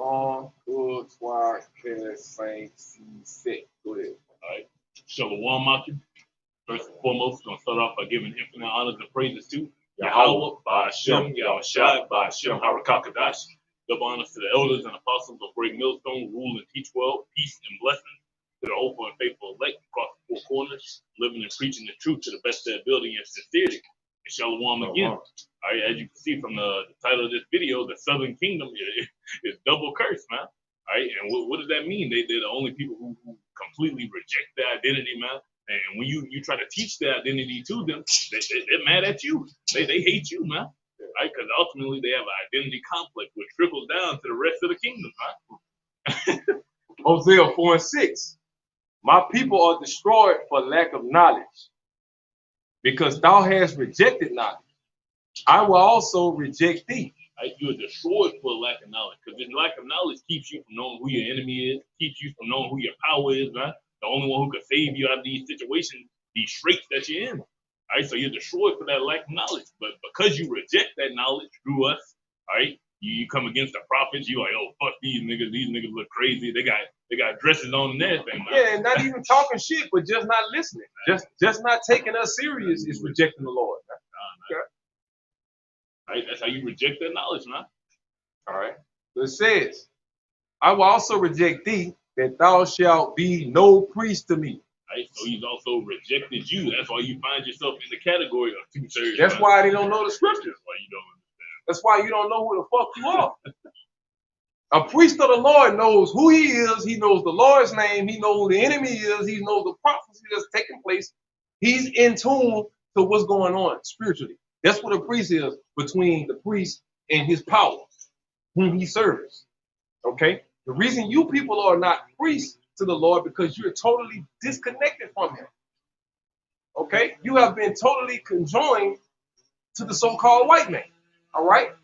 Good, podcast, Saints, set. Go ahead. All right. Shalom, Maki. First and foremost, we're going to start off by giving infinite honors and praises to Yahweh, Ba'ashem, Yahushai, Ba'ashem, Harakakadash. Double honors to the elders and apostles of Great Millstone, rule and teach well, peace and blessings to the hopeful and faithful elect across the four corners, living and preaching the truth to the best of their ability and sincerity. And Shalom again. All right, as you can see from the title of this video, the Southern Kingdom is double cursed, man. All right, and what does that mean? They're the only people who completely reject their identity, man. And when you try to teach their identity to them, they're mad at you. They hate you, man. Right? Because ultimately they have an identity complex which trickles down to the rest of the kingdom, man. Hosea 4:6. My people are destroyed for lack of knowledge, because thou hast rejected knowledge. I will also reject thee. Right? You are destroyed for lack of knowledge, because this lack of knowledge keeps you from knowing who your enemy is, keeps you from knowing who your power is, man. The only one who can save you out of these situations, these straits that you're in. All right, so you're destroyed for that lack of knowledge. But because you reject that knowledge through us, all right, you come against the prophets, you like, oh, fuck these niggas look crazy. They got dresses on and everything, man. Yeah, and not even talking shit, but just not listening. Just not taking us serious is rejecting the Lord. Okay. All right, that's how you reject that knowledge, man. All right. So it says, I will also reject thee, that thou shalt be no priest to me. Right, so he's also rejected you. That's why you find yourself in the category of 2/3. That's why they don't know the scriptures. That's why you don't understand. That's why you don't know who the fuck you are. A priest of the Lord knows who he is. He knows the Lord's name. He knows who the enemy is. He knows the prophecy that's taking place. He's in tune to what's going on spiritually. That's what a priest is, between the priest and his power, whom he serves. Okay? The reason you people are not priests to the Lord, because you're totally disconnected from him. Okay? You have been totally conjoined to the so-called white man. All right?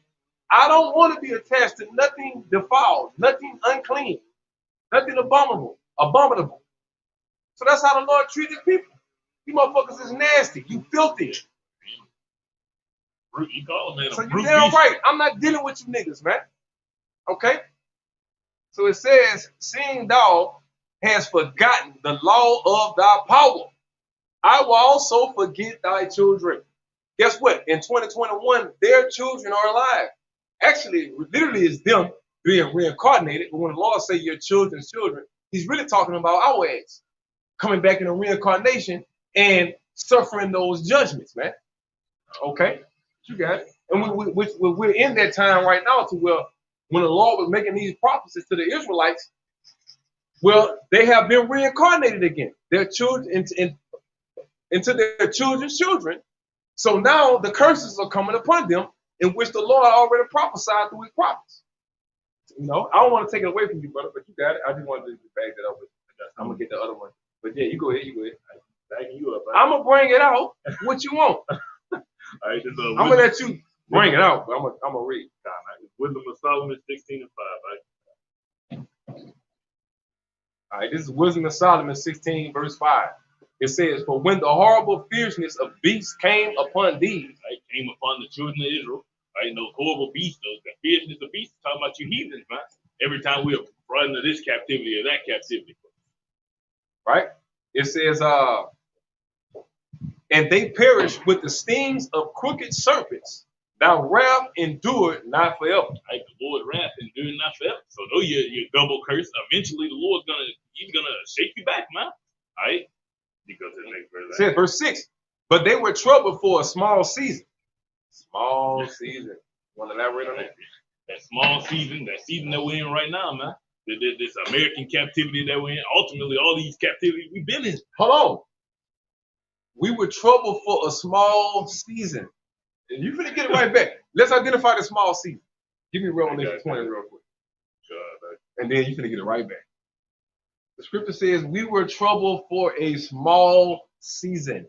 I don't want to be attached to nothing defiled, nothing unclean, nothing abominable. So that's how the Lord treated people. You motherfuckers is nasty. You filthy. You call him, man, so you damn right. I'm not dealing with you niggas, man. Okay? So it says, seeing thou hast forgotten the law of thy power, I will also forget thy children. Guess what? In 2021, their children are alive. Actually, literally it's them being reincarnated. But when the Lord say your children's children, he's really talking about our ass coming back in a reincarnation and suffering those judgments, man. Okay? You got it. And we're in that time right now to where when the Lord was making these prophecies to the Israelites, well, they have been reincarnated again. Their children into their children's children. So now the curses are coming upon them, in which the Lord already prophesied through his prophets. You know, I don't want to take it away from you, brother, but you got it. I just wanted to bag that up with you. I'm gonna get the other one. But yeah, you go ahead. Backing you up. Right? I'm gonna bring it out. What you want? All right, I'm gonna let you bring it out, but I'm gonna read. Wisdom of Solomon 16:5, right? All right, this is Wisdom of Solomon 16, verse 5. It says, for when the horrible fierceness of beasts came upon thee, right, came upon the children of Israel, right, those horrible beasts, the fierceness of beasts, talking about you heathens, man. Every time we are brought into this captivity or that captivity. Right? It says, and they perish with the stings of crooked serpents. Thy wrath endured not forever. Right? The Lord's wrath endured not forever. So though you're double cursed, eventually the Lord's he's gonna shake you back, man. All right? Because it makes verse. It says verse 6. But they were troubled for a small season. Small season. Want to elaborate on that? That small season, that season that we're in right now, man. This American captivity that we're in. Ultimately, all these captivities we've been in. Hold on. We were troubled for a small season. And you're going to get it right back. Let's identify the small season. Give me Revelation 20 real quick. And then you're going to get it right back. The scripture says we were troubled for a small season.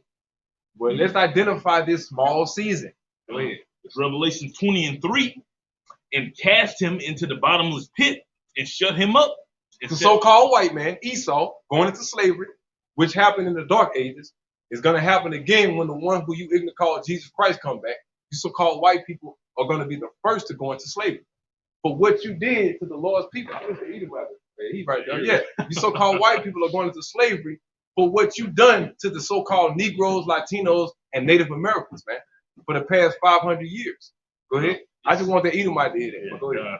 Well, let's identify this small season. Go ahead. It's Revelation 20:3. And cast him into the bottomless pit and shut him up. The so-called white man, Esau, going into slavery, which happened in the dark ages, is going to happen again when the one who you ignorant call Jesus Christ come back. You so-called white people are going to be the first to go into slavery. for what you did to the Lord's people. He's right there. Yeah, you so-called white people are going into slavery for what you done to the so-called Negroes, Latinos, and Native Americans, man, for the past 500 years. Go ahead. I just want the Edomite to hear that. Go ahead.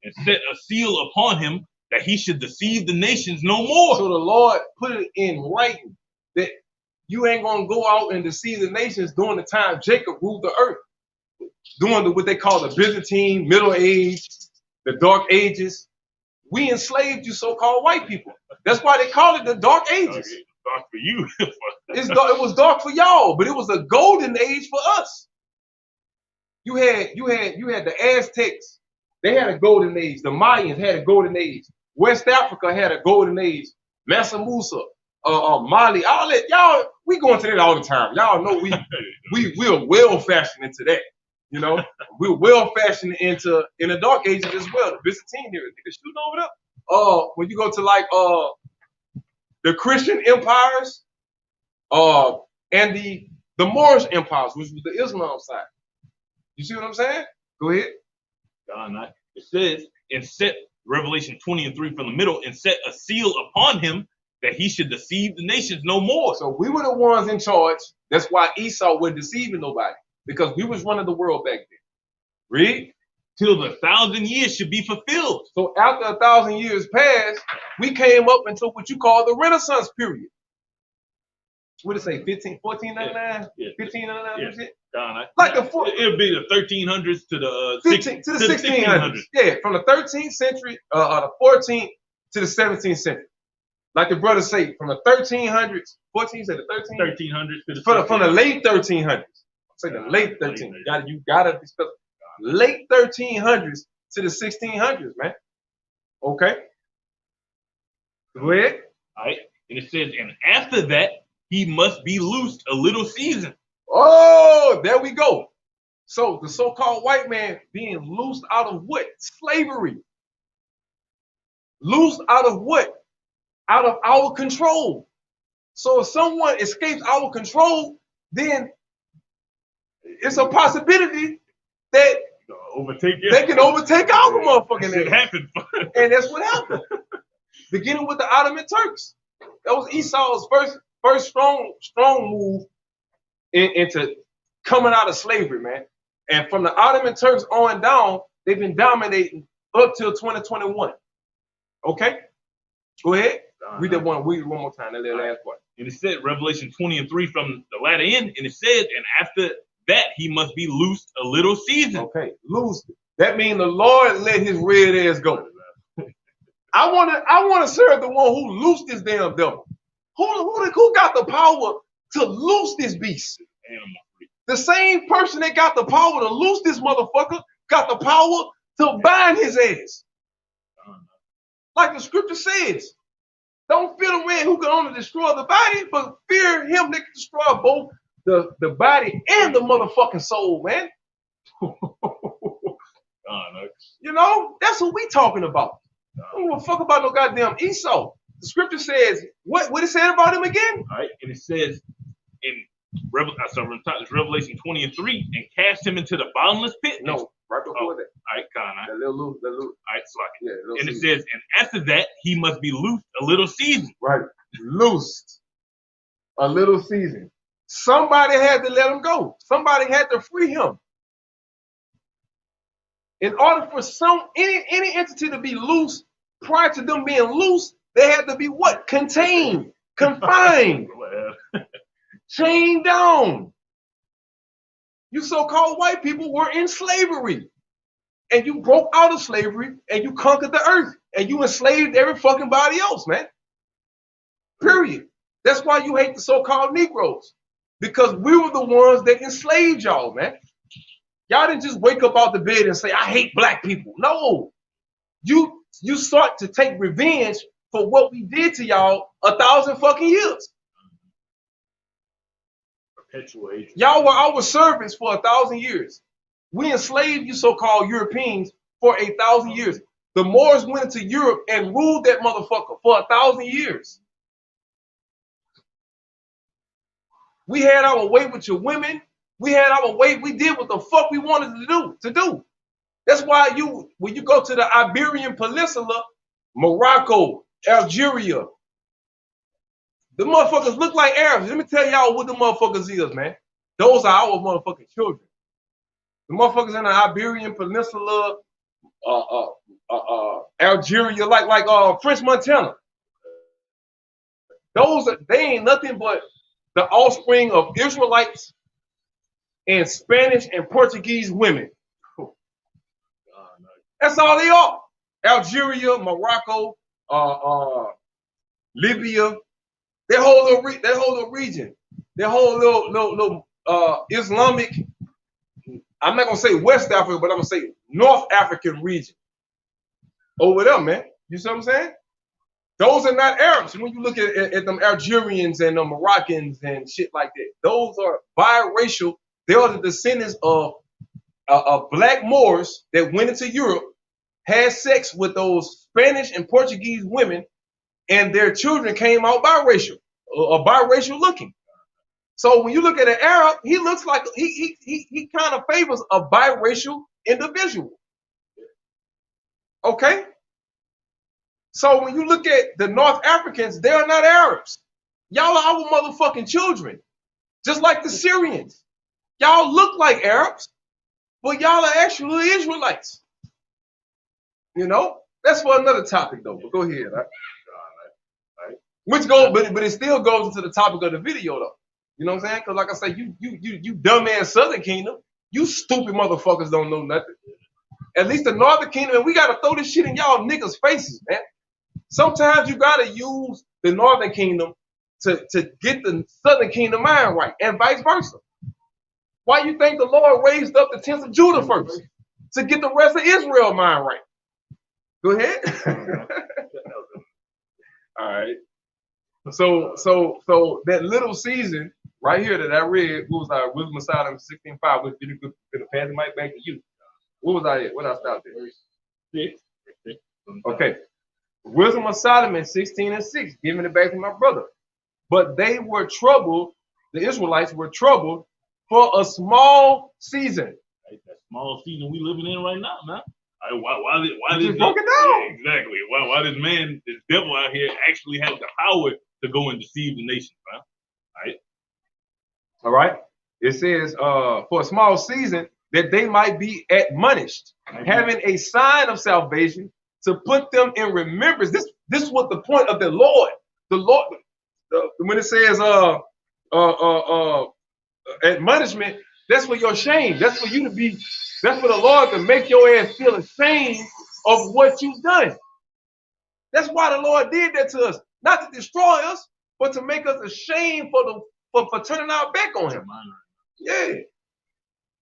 And set a seal upon him that he should deceive the nations no more. So the Lord put it in writing that you ain't gonna go out and deceive the nations during the time Jacob ruled the earth, during what they call the Byzantine Middle Age, the Dark Ages. We enslaved you so-called white people. That's why they call it the Dark Ages. Dark for you. It was dark for y'all, but it was a golden age for us. You had the Aztecs. They had a golden age. The Mayans had a golden age. West Africa had a golden age. Mansa Musa, Mali, all that. Y'all, we go into that all the time. Y'all know we're well fashioned into that. You know, we're well fashioned in the Dark Ages as well. The Byzantine here, niggas shooting over there. When you go to like the Christian empires, and the Moorish empires, which was the Islam side. You see what I'm saying? Go ahead. It says, and set Revelation 20:3 from the middle, and set a seal upon him that he should deceive the nations no more. So we were the ones in charge. That's why Esau wasn't deceiving nobody, because we was running the world back then. Read. Till the 1,000 years should be fulfilled. So after 1,000 years passed, we came up into what you call the Renaissance period. What did it say? 1499? Yeah. 1599? Yeah. Like it'll be the 1300s to the 1600s. Yeah, from the 13th century, the 14th to the 17th century. Like the brothers say, from the 1300s, 14 said the 1300s to the from the late 1300s. Say the late 1300s. You gotta be specific. Late 1300s to the 1600s, man. Okay. Go ahead. All right. And it says, and after that, he must be loosed a little season. Oh, there we go. So the so-called white man being loosed out of what? Slavery. Loosed out of what? Out of our control. So if someone escapes our control, then it's a possibility that they can overtake our motherfucking ass. And that's what happened. Beginning with the Ottoman Turks. That was Esau's first strong move into coming out of slavery, man. And from the Ottoman Turks on down, they've been dominating up till 2021. Okay? Go ahead. Read that one more time, that little last part. And it said, Revelation 20:3 from the latter end, and it said, and after that he must be loosed a little season. Okay, loosed. That means the Lord let his red ass go. I wanna serve the one who loosed this damn devil. Who got the power to loose this beast? The same person that got the power to loose this motherfucker got the power to bind his ass. Like the scripture says, don't fear the man who can only destroy the body, but fear him that can destroy both the body and the motherfucking soul, man. You know, that's what we talking about. I don't give a fuck about no goddamn Esau. The scripture says, what it said about him again? All right, and it says in Revelation 20:3, and cast him into the bottomless pit. No, right before that. All right, that little. All right, yeah, and it says, and after that, he must be loosed a little season. Right, loosed a little season. Somebody had to let him go. Somebody had to free him. In order for any entity to be loose, prior to them being loose, they had to be what? Contained, confined, chained down. You so-called white people were in slavery. And you broke out of slavery and you conquered the earth. And you enslaved every fucking body else, man. Period. That's why you hate the so-called Negroes. Because we were the ones that enslaved y'all, man. Y'all didn't just wake up out the bed and say, I hate black people. No. You sought to take revenge for what we did to y'all 1,000 fucking years. Perpetuation. Y'all were our servants for 1,000 years. We enslaved you so-called Europeans for 1,000 years. The Moors went into Europe and ruled that motherfucker for 1,000 years. We had our way with your women. We had our way. We did what the fuck we wanted to do. That's why when you go to the Iberian Peninsula, Morocco, Algeria, the motherfuckers look like Arabs. Let me tell y'all what the motherfuckers is, man. Those are our motherfucking children. The motherfuckers in the Iberian Peninsula, Algeria, like French Montana. They ain't nothing but the offspring of Israelites and Spanish and Portuguese women. That's all they are. Algeria, Morocco, Libya, their whole little region, their whole little Islamic. I'm not gonna say West Africa, but I'm gonna say North African region. Over there, man. You see what I'm saying? Those are not Arabs. When you look at them Algerians and the Moroccans and shit like that, those are biracial. They are the descendants of black Moors that went into Europe, had sex with those Spanish and Portuguese women, and their children came out biracial, biracial looking. So when you look at an Arab, he looks like he kind of favors a biracial individual. Okay? So when you look at the North Africans, they are not Arabs. Y'all are our motherfucking children. Just like the Syrians. Y'all look like Arabs, but y'all are actually Israelites. You know? That's for another topic though, but go ahead. Right? Which goes, but it still goes into the topic of the video though. You know what I'm saying? Because like I say, you dumbass Southern Kingdom, you stupid motherfuckers don't know nothing. At least the Northern Kingdom, and we gotta throw this shit in y'all niggas' faces, man. Sometimes you gotta use the Northern Kingdom to get the Southern Kingdom mind right, and vice versa. Why you think the Lord raised up the tents of Judah first? To get the rest of Israel mind right. Go ahead. All right. So that little season right here that I read, what was our Wisdom of Solomon 16:5, which did a good bit of passing mic back to you. What was I at? What I stopped at? 6. Okay. Wisdom of Solomon 16:6, giving it back to my brother. But they were troubled, the Israelites were troubled for a small season. That small season we living in right now, man. Why this broke it down. Yeah, exactly. Why this man, this devil out here actually has the power to go and deceive the nation, man? All right. It says for a small season that they might be admonished, having a sign of salvation to put them in remembrance. This is what the point of the Lord. The Lord, when it says admonishment, that's for your shame. That's for you to be. That's for the Lord to make your ass feel ashamed of what you've done. That's why the Lord did that to us, not to destroy us, but to make us ashamed for turning our back on Him. Yeah.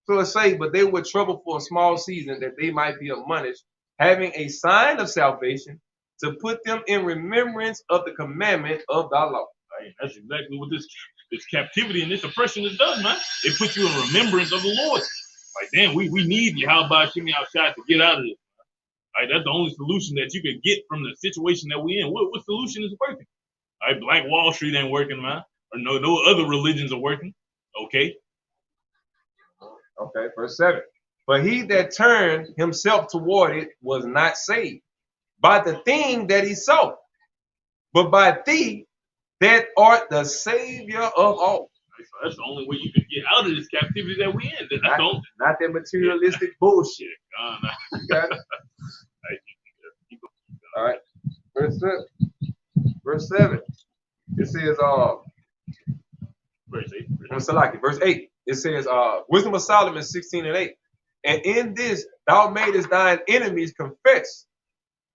So it say, but they were troubled for a small season that they might be admonished, having a sign of salvation to put them in remembrance of the commandment of thy law. Right. That's exactly what this captivity and this oppression has done, man. It puts you in remembrance of the Lord. Like, damn, we need Yahweh Shimmy outside to get out of this. Right? That's the only solution that you can get from the situation that we're in. What solution is working? Right? Black Wall Street ain't working, man. Or no other religions are working. Okay. Okay, verse 7. But he that turned himself toward it was not saved by the thing that he saw, but by thee that art the Savior of all. So that's the only way you can get out of this captivity that we in. That's not that materialistic bullshit. Okay. All right. Verse 7. It says verse 8. It says Wisdom of Solomon 16:8. And in this thou madest thine enemies confess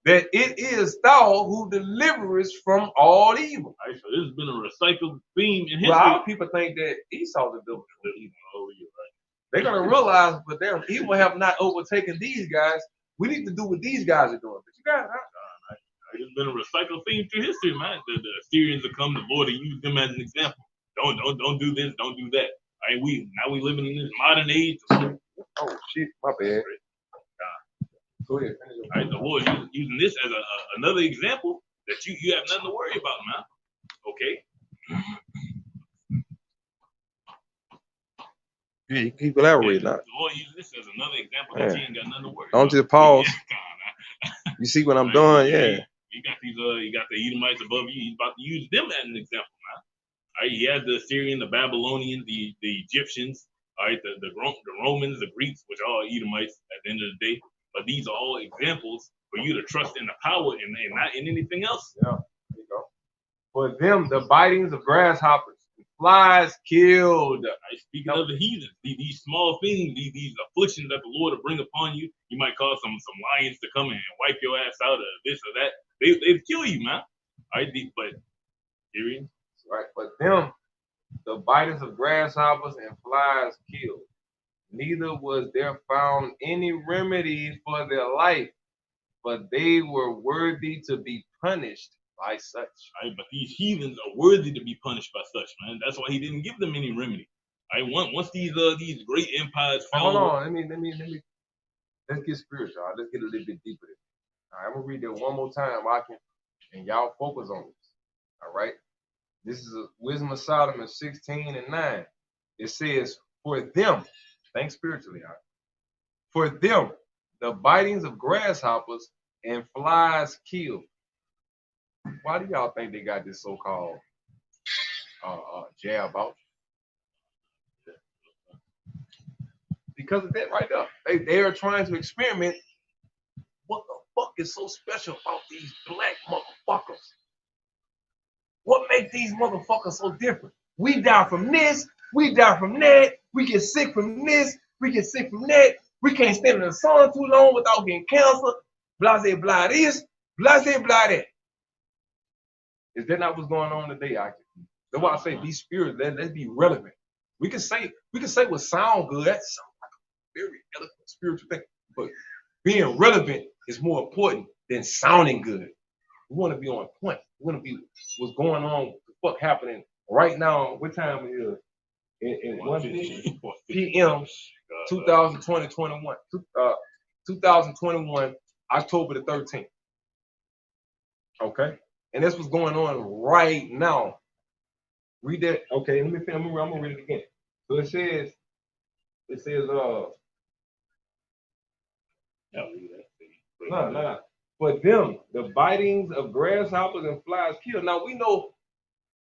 that it is thou who deliverest from all evil. Right, so this has been a recycled theme in history. Well, our people think that Esau delivered from evil. Oh, yeah, right. They're gonna realize, but their evil have not overtaken these guys. We need to do what these guys are doing. But you got it. It's been a recycled theme through history, man. The Assyrians have come, the Lord to use them as an example. Don't do this, don't do that. Right, we living in this modern age. Oh shit, my bad. Go ahead. Right, the Lord using this as another example that you have nothing to worry about, man. Okay. Yeah, you keep elaborating. Yeah, or use this as another example that you ain't got nothing to worry Don't about. just pause. Yeah, you see what I'm doing? Yeah. You got these you got the Edomites above you. He's about to use them as an example now. All right, he has the Assyrian, the Babylonian, the Egyptians, all right, the Romans, the Greeks, which are all Edomites at the end of the day. But these are all examples for you to trust in the power and not in anything else. Yeah, there you go. For them, the bitings of grasshoppers, flies killed. Right, speaking of the heathen, these small things, these afflictions that the Lord will bring upon you, you might cause some lions to come in and wipe your ass out of this or that. They'd kill you, man. All right, but Syrians. Right, but them, the bitings of grasshoppers and flies killed. Neither was there found any remedy for their life, but they were worthy to be punished by such. Right, but these heathens are worthy to be punished by such, man. That's why he didn't give them any remedy. Right, once these great empires fell. Hold on, let's get spiritual. Let's get a little bit deeper. All right, I'm gonna read that one more time, and y'all focus on this. All right. This is Wisdom of Solomon 16:9. It says, for them, think spiritually, all right? For them, the bitings of grasshoppers and flies killed. Why do y'all think they got this so-called jab out? Because of that right there. They are trying to experiment. What the fuck is so special about these black motherfuckers? What makes these motherfuckers so different? We die from this, we die from that, we get sick from this, we get sick from that, we can't stand in the sun too long without getting cancer, blase blah this, blase blah that. Is that not what's going on today, Aki? That's why I say be spiritual, let's be relevant. We can say what sound good, that sounds like a very eloquent spiritual thing, but being relevant is more important than sounding good. We want to be on point. We want to be what's going on, what the fuck happening right now. What time it is? In 1 p.m. 2021, October the 13th. Okay? And that's what's going on right now. Read that. Okay, I'm gonna read it again. So it says, no. For them, the bitings of grasshoppers and flies kill. Now we know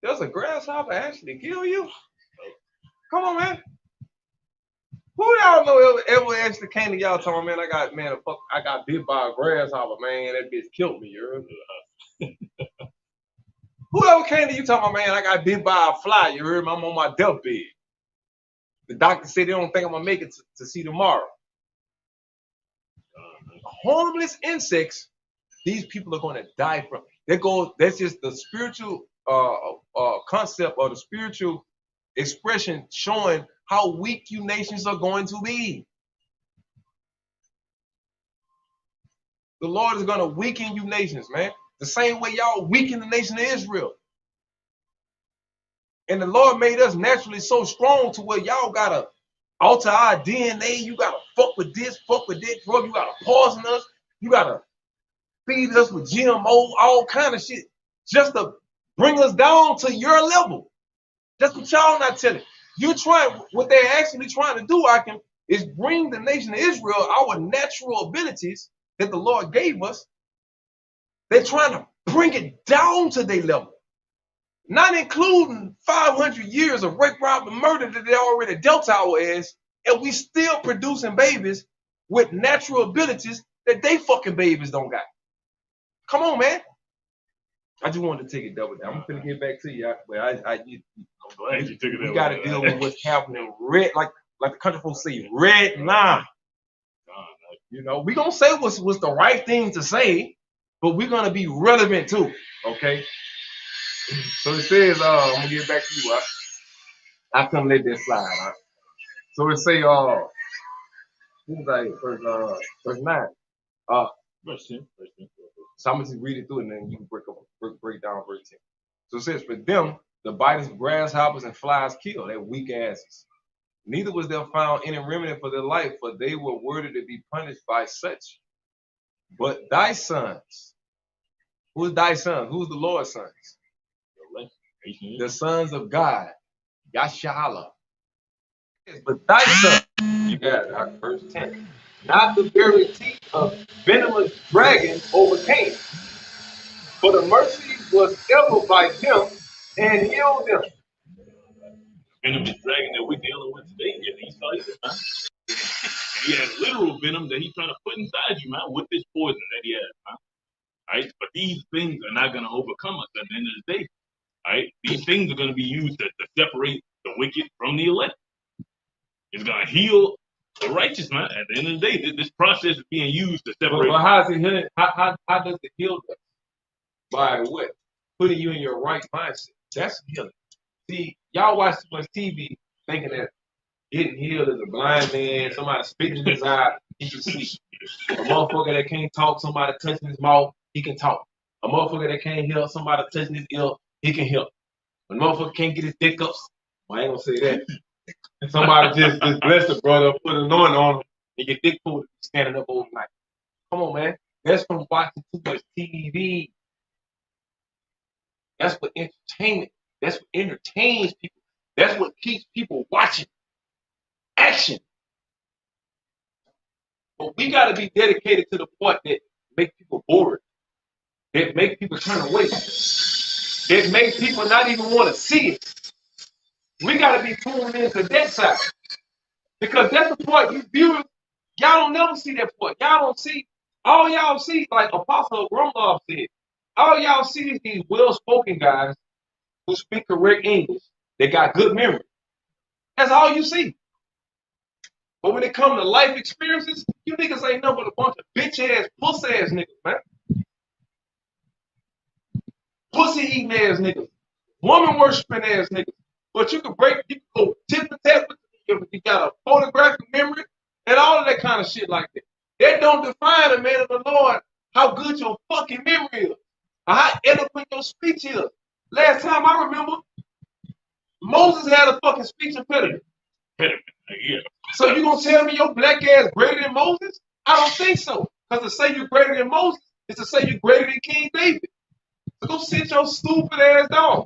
does a grasshopper actually kill you? Come on, man. Who y'all know ever actually came to y'all talking, man, I got bit by a grasshopper, man. That bitch killed me, you heard? Whoever came to you talking, man, I got bit by a fly, you heard me? I'm on my deathbed. The doctor said they don't think I'm gonna make it to see tomorrow. Harmless insects, these people are gonna die from. That's just the spiritual concept or the spiritual expression showing how weak you nations are going to be. The Lord is going to weaken you nations, man. The same way y'all weaken the nation of Israel. And the Lord made us naturally so strong to where y'all got to alter our DNA. You got to fuck with this, fuck with that drug. You got to poison us. You got to feed us with GMO, all kind of shit, just to bring us down to your level. That's what y'all not telling. What they're actually trying to do, is bring the nation of Israel our natural abilities that the Lord gave us. They're trying to bring it down to their level, not including 500 years of rape, rob, and murder that they already dealt our ass, and we still producing babies with natural abilities that they fucking babies don't got. Come on, man. I just wanted to take it double down. I'm gonna get back to you, but I'm glad you took it. You got to deal with what's happening. Red, like the country folks say, red line. You know, we gonna say what's the right thing to say, but we're gonna be relevant too. Okay. So it says, I'm gonna get back to you. I couldn't let this slide. Right? So it say, verse 9. Verse 10. So I'm gonna just read it through and then you can break down verse 10. So it says, for them, the bitings of grasshoppers and flies kill, their weak asses. Neither was there found any remedy for their life, for they were worthy to be punished by such. But thy sons, who's thy sons? Who's the Lord's sons? The sons of God, Yashala, But thyself, you got it, verse 10. Not the very teeth of venomous dragon overcame, for the mercy was ever by him and healed them. Venomous dragon that we're dealing with today is Esau, man. He has literal venom that he's trying to put inside you, man, with this poison that he has, man. Right? But these things are not going to overcome us at the end of the day. Right? These things are going to be used to separate the wicked from the elect. It's going to heal the righteous, man. At the end of the day, this process is being used to separate. But how is it healing? How does it heal us? By what? Putting you in your right mindset. That's healing. See, y'all watch too much TV thinking that getting healed is a blind man, somebody spitting in his eye, he can see. A motherfucker that can't talk, somebody touching his mouth, he can talk. A motherfucker that can't hear, somebody touching his ear, he can hear. A motherfucker can't get his dick up, well, I ain't gonna say that. Somebody just bless the brother, put an anointing on him, and your dick pulled standing up overnight. Come on, man. That's from watching too much TV. That's what entertainment. That's what entertains people. That's what keeps people watching. Action. But we got to be dedicated to the point that make people bored, that make people turn away, that make people not even want to see it. We got to be tuned into that side because that's the part you viewers, y'all don't never see that part. Y'all don't see, all y'all see, like Apostle Grumlov said, all y'all see is these well-spoken guys who speak correct English. They got good memory. That's all you see. But when it comes to life experiences, you niggas ain't nothing but a bunch of bitch-ass, puss-ass niggas, man. Pussy-eating ass niggas. Woman-worshiping ass niggas. But you can go tip-for-tat with them. You got a photographic memory and all of that kind of shit like that. That don't define a man of the Lord how good your fucking memory is or how eloquent your speech is. Last time I remember, Moses had a fucking speech impediment. Yeah. So you gonna tell me your black ass greater than Moses? I don't think so. Because to say you're greater than Moses is to say you're greater than King David. So go sit your stupid ass down.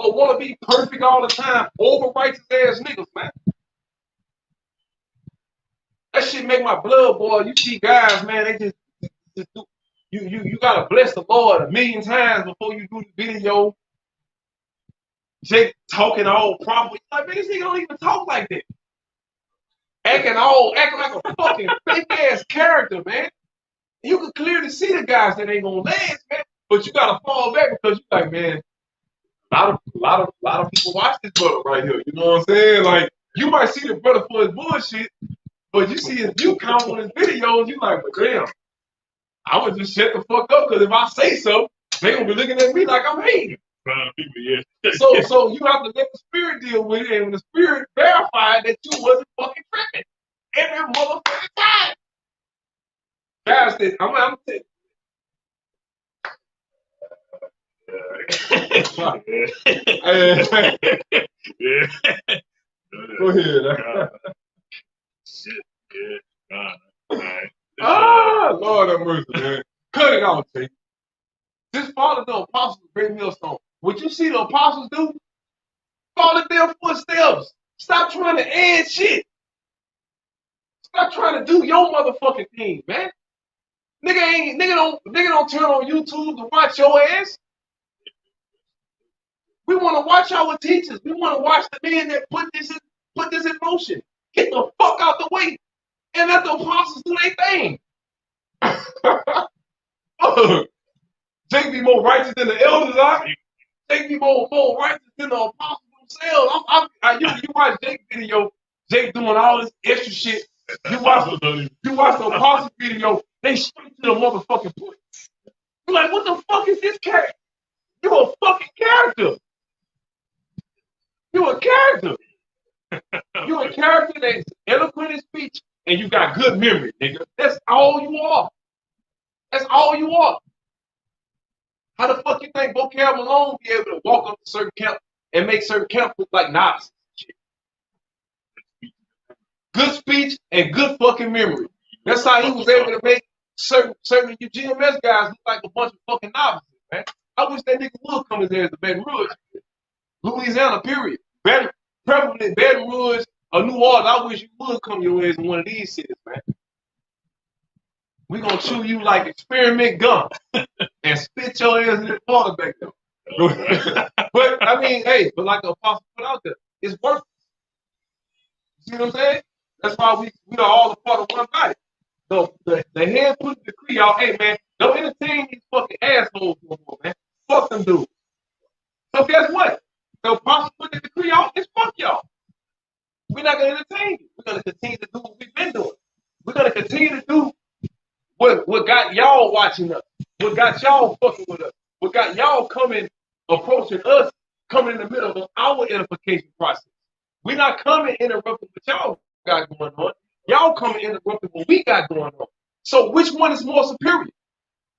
Or want to be perfect all the time, over righteous ass niggas, man. That shit make my blood boil. You see guys, man, they just do. You gotta bless the Lord a million times before you do the video. Jake talking all proper. Like, man, this nigga don't even talk like that. Acting like a fucking fake ass character, man. You can clearly see the guys that ain't gonna last, man. But you gotta fall back because you like, man, a lot of people watch this brother right here. You know what I'm saying? Like, you might see the brother for his bullshit, but you see his view count on his videos, you like, but damn, I would just shut the fuck up because if I say so, they gonna be looking at me like I'm hating. So you have to let the spirit deal with it, and when the spirit verified that you wasn't fucking tripping every motherfucking time. Guys, I'm saying. Go ahead. Shit. Yeah. Right. Lord have mercy, man. Cut it out, Jake. Just follow the apostles of Great Millstone. What you see the apostles do, follow their footsteps. Stop trying to add shit. Stop trying to do your motherfucking thing, man. Nigga don't turn on YouTube to watch your ass. We want to watch our teachers. We want to watch the men that put this in motion. Get the fuck out the way and let the apostles do their thing. Jake be more righteous than the elders are. Jake be more righteous than the apostles themselves. You watch Jake's video, Jake doing all this extra shit. You watch the apostles video, they straight to the motherfucking point. You're like, what the fuck is this character? You a fucking character. You a character. You a character that's eloquent in speech and you got good memory, nigga. That's all you are. That's all you are. How the fuck you think Vocab Malone be able to walk up to certain camp and make certain camp look like novices? Good speech and good fucking memory. That's how he was able to make certain GMS guys look like a bunch of fucking novices, man. I wish that nigga would come in there as a Baton Rouge. Louisiana, period. Prevalent Baton Rouge or New Orleans. I wish you would come your ass in one of these cities, man. We gonna chew you like experiment gum and spit your ass in the quarterback though. But I mean, hey, but like the apostle put out there, it's worth it. See what I'm saying? That's why we are all a part of one body. So the head put the decree out, hey man, don't entertain these fucking assholes no more, man. Fuck them dudes. So guess what? The apostle put the decree out, it's fuck y'all. We're not gonna entertain you. We're gonna continue to do what we've been doing. We're gonna continue to do what got y'all watching us, what got y'all fucking with us, what got y'all approaching us, coming in the middle of our edification process. We're not coming interrupting what y'all got going on. Y'all coming interrupting what we got going on. So which one is more superior?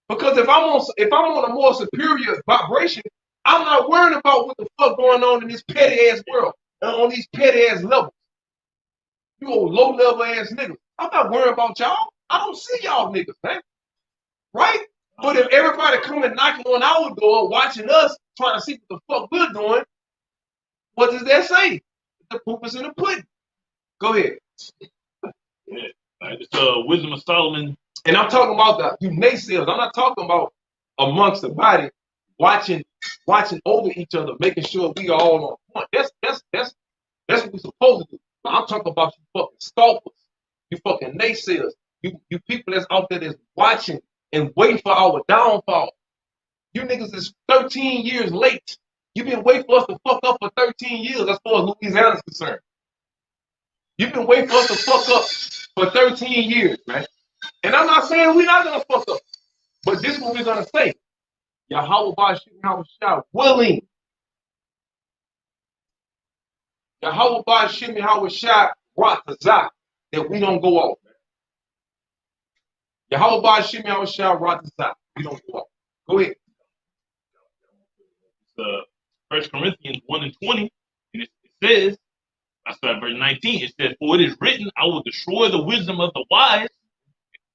Because if I'm on a more superior vibration, I'm not worrying about what the fuck going on in this petty ass world and on these petty ass levels. You old low level ass niggas. I'm not worrying about y'all. I don't see y'all niggas, man. Right? But if everybody coming knocking on our door, watching us, trying to see what the fuck we're doing, what does that say? The proof is in the pudding. Go ahead. Yeah. It's Wisdom of Solomon. And I'm talking about you naysayers. I'm not talking about amongst the body watching over each other, making sure we are all on point. That's what we're supposed to do. But I'm talking about you fucking stalkers, you fucking naysayers, you people that's out there that's watching and waiting for our downfall. You niggas is 13 years late. You've been waiting for us to fuck up for 13 years as far as Louisiana's concerned. You've been waiting for us to fuck up for 13 years, man. And I'm not saying we're not gonna fuck up, but this is what we're gonna say. Yahweh Ba'ashim Yahushua willing. Yahweh Ba'ashim Yahushua Ratazah, that we don't go off, man. Yahweh Ba'ashim Yahushua Ratazah, we don't go off. Go ahead. 1 Corinthians 1:20, and it says, I start verse 19, it says, for it is written, I will destroy the wisdom of the wise,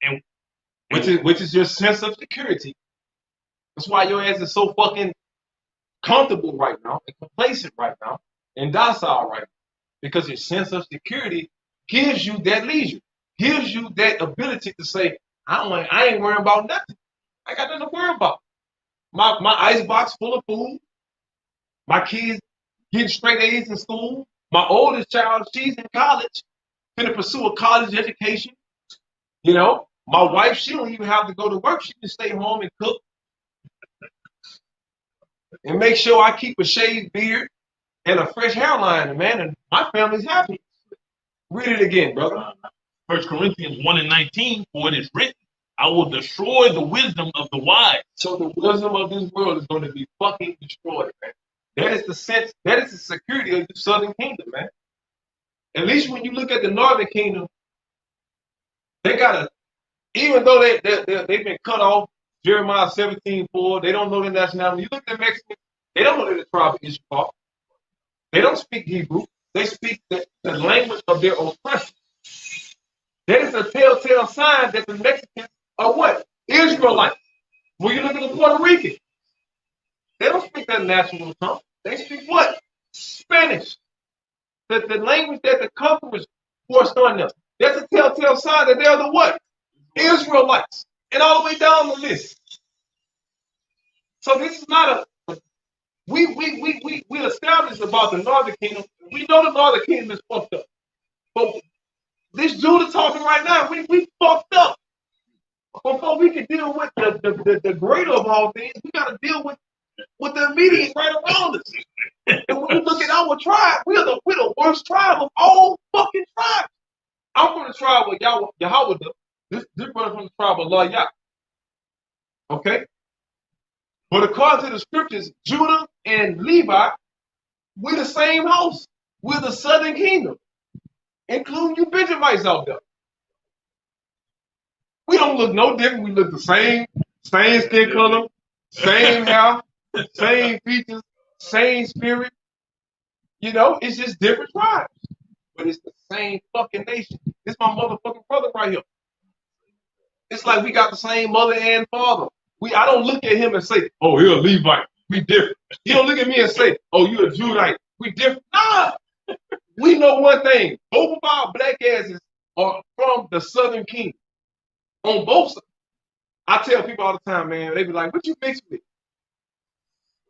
and which is your sense of security. That's why your ass is so fucking comfortable right now, and complacent right now, and docile right now. Because your sense of security gives you that leisure, gives you that ability to say, I ain't worrying about nothing. I got nothing to worry about. My icebox full of food. My kids getting straight A's in school. My oldest child, she's in college, gonna pursue a college education. You know, my wife, she don't even have to go to work. She can stay home and cook and make sure I keep a shaved beard and a fresh hairline, man, and my family's happy. Read it again, brother. 1 Corinthians 1:19, for it is written, I will destroy the wisdom of the wise. So the wisdom of this world is going to be fucking destroyed, man. That is the sense, that is the security of the southern kingdom, man. At least when you look at the northern kingdom, they got even though they've been cut off, Jeremiah 17:4, they don't know their nationality. You look at the Mexicans, they don't know they're the tribe of Issachar. They don't speak Hebrew. They speak the language of their oppression. That is a telltale sign that the Mexicans are what? Israelites. When you look at the Puerto Rican, they don't speak that national tongue. They speak what? Spanish. The language that the conquerors forced on them. That's a telltale sign that they're the what? Israelites. And all the way down the list. So this is not we established about the northern kingdom. We know the northern kingdom is fucked up. But this Judah talking right now, we fucked up. Before we can deal with the greater of all things, we gotta deal with the immediate right around us. And when you look at our tribe, we're the worst tribe of all fucking tribes. I'm from the tribe of Yahweh. This brother from the tribe of La Yah. Okay? But according to the scriptures, Judah and Levi, we're the same house. We're the southern kingdom, including you Benjamites out there. We don't look no different. We look the same skin color, same hair, same features, same spirit. You know, it's just different tribes. But it's the same fucking nation. This my motherfucking brother right here. It's like we got the same mother and father. I don't look at him and say, oh, you're a Levite. We different. You don't look at me and say, oh, you a Judite. We different. Nah. We know one thing. Both of our black asses are from the Southern Kingdom. On both sides. I tell people all the time, man, they be like, what you mixed with?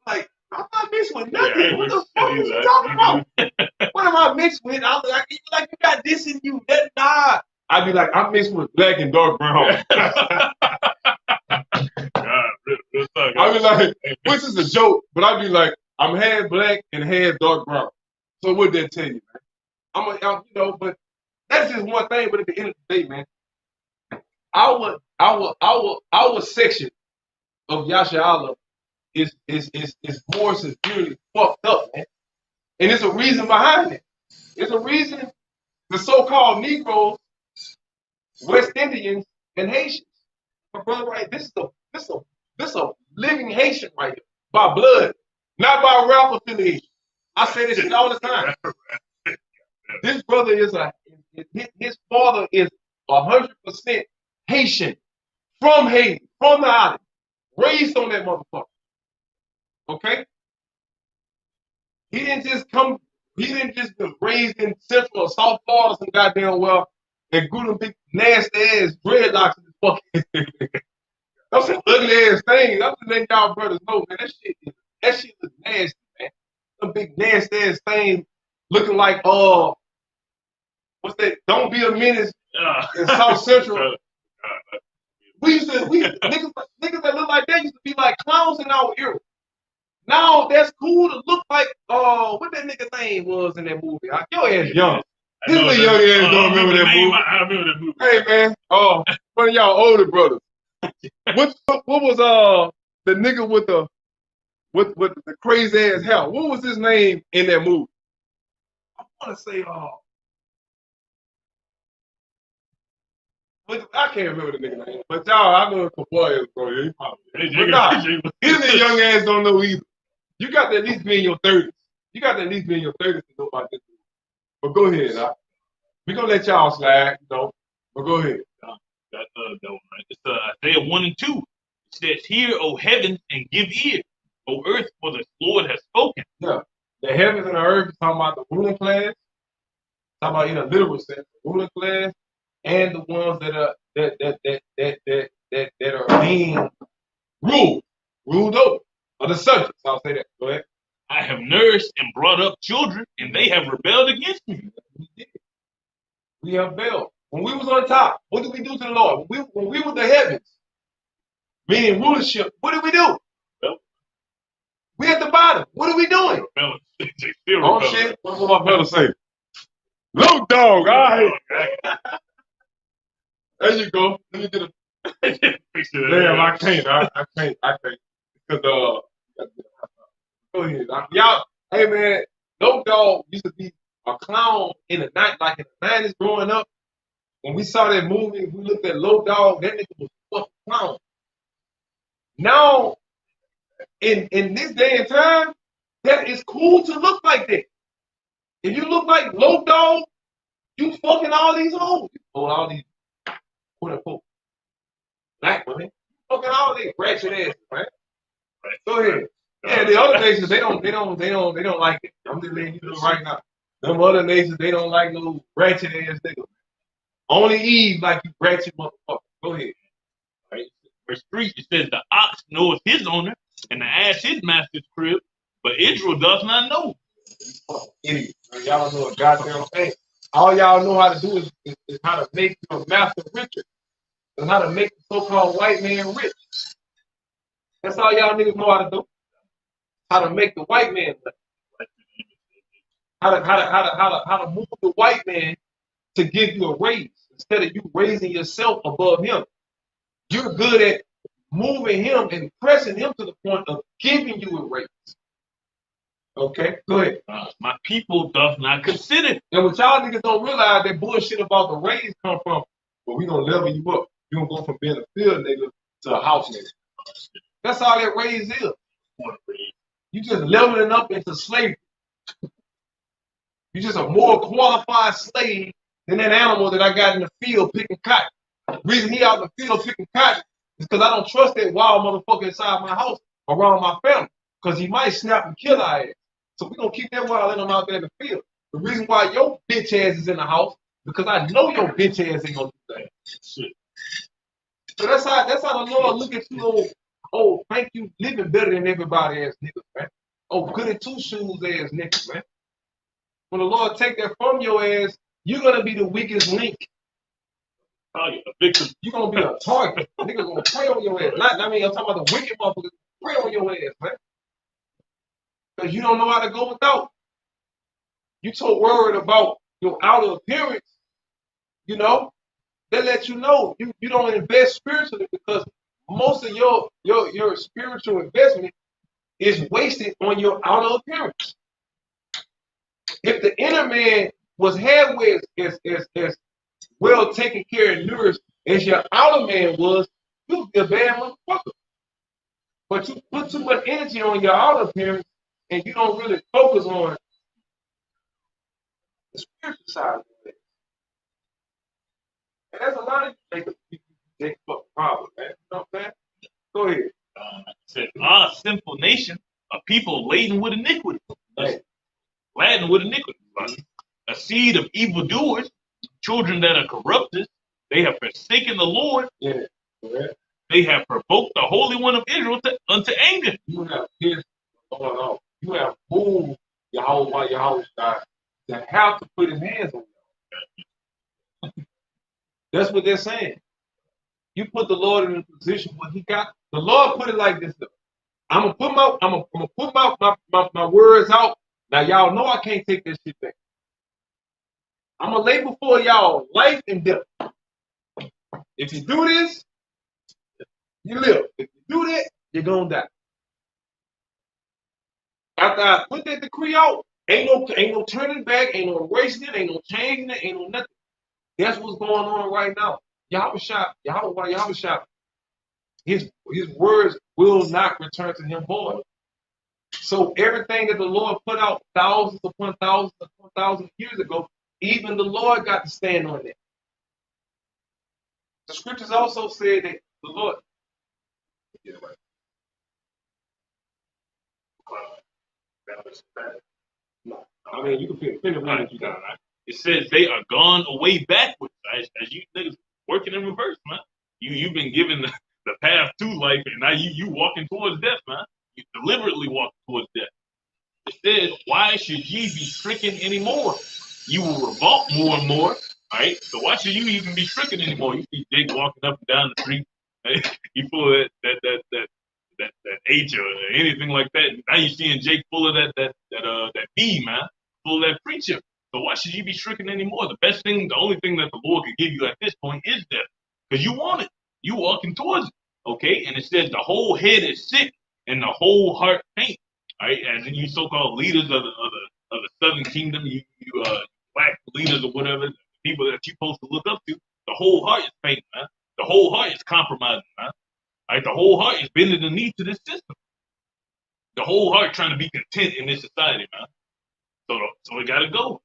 Like, I'm not mixed with nothing. Yeah, what the fuck are you talking about? What am I mixed with? I'm like, you got this in you. That nah. I be like, I'm mixed with black and dark brown. I be like, which is a joke, but I be like, I'm half black and half dark brown. So what did that tell you, man? But that's just one thing. But at the end of the day, man, our section of Yasha Allah is more severely fucked up, man. And there's a reason behind it. There's a reason the so-called Negroes, West Indians, and Haitians. My brother, right? This is a living Haitian right here. By blood, not by rap affiliation. I say this shit all the time. This brother his father is 100% Haitian, from Haiti, from the island, raised on that motherfucker. Okay? He didn't just get raised in Central or South Florida some goddamn well and grew them big nasty ass dreadlocks in his fucking Those some ugly ass things. I'm just letting y'all brothers know, man. That shit look nasty, man. Some big nasty ass thing looking like what's that? Don't Be a Menace in South Central. Niggas that look like that used to be like clowns in our era. Now that's cool to look like what that nigga name was in that movie. Your ass young. This little young ass don't remember that movie. I remember that movie. Hey man, one of y'all older brothers. What was the nigga with the crazy ass hair? What was his name in that movie? I wanna say I can't remember the nigga name. But y'all, I know it's boys, bro. But nah, these little young ass don't know either. You got to at least be in your 30s. You got to at least be in your 30s to know about this. But go ahead, we're going to let y'all slide, But go ahead. That's right. It's Isaiah 1 and 2. It says, hear, O heavens, and give ear, O earth, for the Lord has spoken. Yeah. The heavens and the earth is talking about the ruling class, talking about in a literal sense, the ruling class, and the ones that are being ruled over. Or the subjects, I'll say that. Go ahead. I have nourished and brought up children, and they have rebelled against me. We have rebelled. When we was on top, what did we do to the Lord? When we were the heavens, meaning rulership, what did we do? Well, we at the bottom. What are we doing? Oh shit! What's my brother say? Low dog, all right. There you go. Let me get a. Damn, I can't. Because go ahead. Y'all, hey man, Low Dog used to be a clown in the night, like in the 90s growing up. When we saw that movie, we looked at Low Dog, that nigga was a fucking clown. Now, in this day and time, that is cool to look like that. If you look like Low Dog, you fucking all these hoes. You all these quote unquote black women. Fucking all these ratchet asses, man. Go ahead. Yeah, the other nations they don't like it. I'm just letting you know right now. Them other nations they don't like no ratchet ass niggas. Only Eve like you ratchet motherfucker. Go ahead. Right. Verse 3 it says the ox knoweth his owner, and the ass his master's crib, but Israel does not know. Idiot. Y'all don't know a goddamn thing. All y'all know how to do is how to make your master richer. And how to make the so-called white man rich. That's all y'all niggas know how to do. How to make the white man rich. How to move the white man to give you a raise instead of you raising yourself above him. You're good at moving him and pressing him to the point of giving you a raise. Okay, go ahead. My people does not consider. And what y'all niggas don't realize that bullshit about the raise come from, well, we gonna level you up. You gonna go from being a field nigga to a house nigga. That's all that raise is. You just leveling up into slavery. You just a more qualified slave than that animal that I got in the field picking cotton. The reason he out in the field picking cotton is because I don't trust that wild motherfucker inside my house around my family. because he might snap and kill our ass. So we're gonna keep that while letting him out there in the field. The reason why your bitch ass is in the house, because I know your bitch ass ain't gonna do that. Shit. So that's how the Lord look at you, oh, thank you, living better than everybody ass niggas, man. Oh, good at two shoes ass niggas, man. When the Lord take that from your ass, you're gonna be the weakest link. Target, a victim. You're gonna be a target. Niggas gonna prey on your ass. I'm talking about the wicked motherfuckers prey on your ass, man. Because you don't know how to go without. You so worried about your outer appearance, you know, they let you know you don't invest spiritually because most of your spiritual investment is wasted on your outer appearance. If the inner man was halfway as well taken care and nourished as your outer man was, you'd be a bad motherfucker. But you put too much energy on your outer appearance and you don't really focus on the spiritual side of it. And that's a lot of take fucking problem, man. You know what I'm saying? Go ahead. It said, our sinful nation, a people laden with iniquity. Hey. Laden with iniquity. A seed of evildoers, children that are corrupted. They have forsaken the Lord. Yeah. Yeah. They have provoked the Holy One of Israel unto anger. You have his going on. You have moved Yahweh God to have to put his hands on you. That's what they're saying. You put the Lord in a position where he got the Lord put it like this though. I'm gonna put my words out. Now y'all know I can't take this shit back. I'm gonna lay before y'all life and death. If you do this, you live. If you do that, you're gonna die. After I put that decree out, ain't no turning back, ain't no erasing it, ain't no changing it, ain't no nothing. That's what's going on right now. Yahweh Shah, his words will not return to him void. So everything that the Lord put out thousands upon thousands upon thousands of years ago, even the Lord got to stand on that. The scriptures also say that the Lord. Yeah, right. No, I mean you can finish what you got. It says they are gone away backwards. As you niggas working in reverse, man. You've been given the path to life, and now you walking towards death, man. You deliberately walking towards death. It says, why should ye be stricken anymore? You will revolt more and more. All right. So why should you even be stricken anymore? You see Jake walking up and down the street. He full of that H or anything like that. Now you seeing Jake full of that B, man, full of that preacher. So why should you be stricken anymore? The only thing that the Lord could give you at this point is death, because you want it. You walking towards it, okay? And it says the whole head is sick and the whole heart faint. All right, as in you so-called leaders of the Southern Kingdom, you black leaders or whatever, people that you're supposed to look up to, the whole heart is faint, man. The whole heart is compromising, man. All right, the whole heart is bending the knee to this system. The whole heart trying to be content in this society, man. So it gotta go.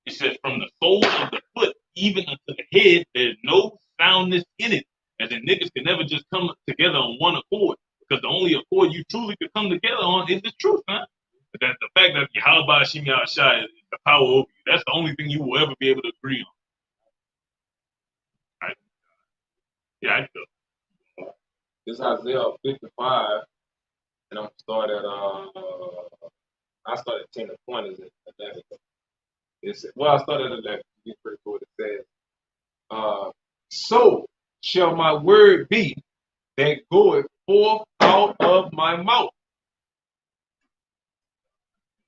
It says from the sole of the foot even unto the head, there's no soundness in it. As in niggas can never just come together on one accord. Because the only accord you truly could come together on is the truth, man. That the fact that Yahweh Hashem Yahushua is the power over you, that's the only thing you will ever be able to agree on. Right. Yeah, I feel. This is Isaiah 55, and I'm gonna start at I started 10 to 20 at 11. I started at 11. You get pretty cool. It says, so shall my word be that goeth forth out of my mouth.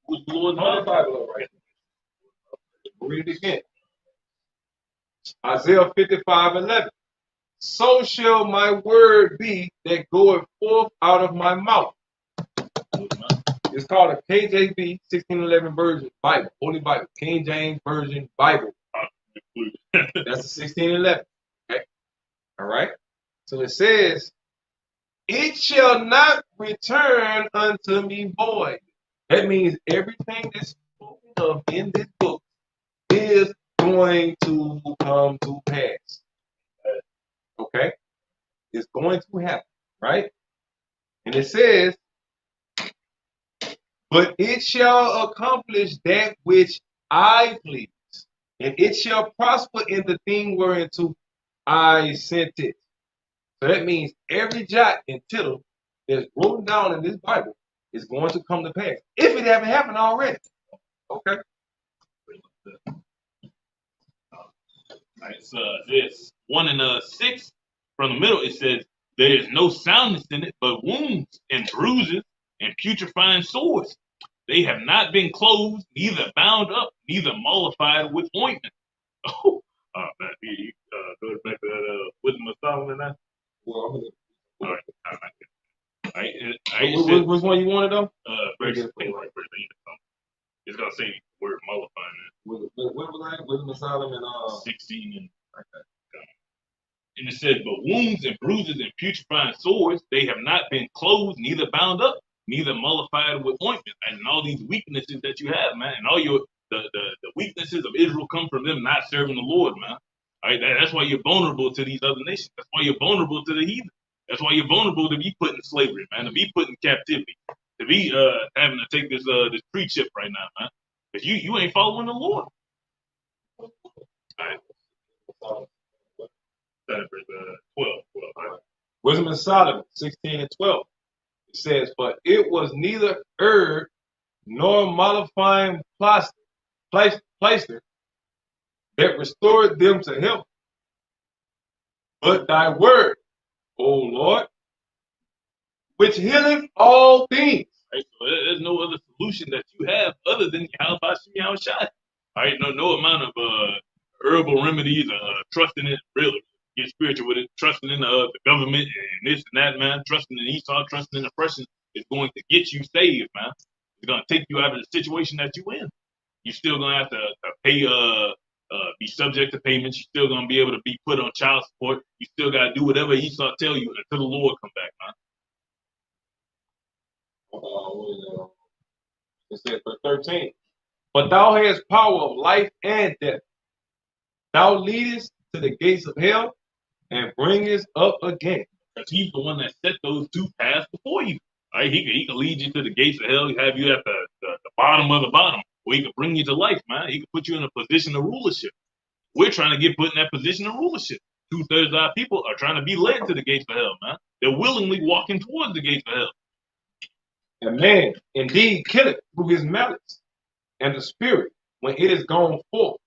Who's the Lord? Bible, right? Read it again. Isaiah 55:11. So shall my word be that goeth forth out of my mouth. It's called a KJV 1611 version Bible, Holy Bible, King James Version Bible. That's the 1611. Okay. All right. So it says, it shall not return unto me void. That means everything that's spoken of in this book is going to come to pass. Okay? It's going to happen, right? And it says, but it shall accomplish that which I please, and it shall prosper in the thing whereunto I sent it. So that means every jot and tittle that's written down in this Bible is going to come to pass, if it haven't happened already. Okay. Right, so there's 1 and 6 from the middle. It says there is no soundness in it, but wounds and bruises and putrefying sores. They have not been closed, neither bound up, neither mollified with ointment. Oh, man, go back to that Wisdom of Solomon now. Well, I'm gonna, All right, all right. All right, which one you wanted though? verse, it's gonna say the word mollifying. What was that? Wisdom of Solomon. 16 and and it says, but wounds and bruises and putrefying sores, they have not been closed, neither bound up, neither mollified with ointment. And all these weaknesses that you have, man, and all the weaknesses of Israel come from them not serving the Lord, man. All right, that's why you're vulnerable to these other nations. That's why you're vulnerable to the heathen. That's why you're vulnerable to be put in slavery, man, to be put in captivity, to be having to take this pre-chip right now, man. Because you ain't following the Lord. All right. Verse 12. Right? Wisdom of Solomon 16 and 12. It says, but it was neither herb nor mollifying plaster that restored them to health, but thy word, O Lord, which healeth all things. Right? So there's no other solution that you have other than Yahweh Shai. All right, no amount of herbal remedies, trusting it, really get spiritual with it, trusting in the government and this and that, man, trusting in Esau, trusting in oppression is going to get you saved, man. It's going to take you out of the situation that you're in. You're still going to have to pay, be subject to payments. You're still going to be able to be put on child support. You still got to do whatever Esau tell you until the Lord come back, man. It says, verse 13, but thou hast power of life and death. Thou leadest to the gates of hell and bringest up again. Because he's the one that set those two paths before you. Right? He can lead you to the gates of hell, have you at the bottom of the bottom, or he can bring you to life, man. He can put you in a position of rulership. We're trying to get put in that position of rulership. 2/3 of our people are trying to be led to the gates of hell, man. They're willingly walking towards the gates of hell. And man indeed killeth through his malice, and the spirit, when it is gone forth,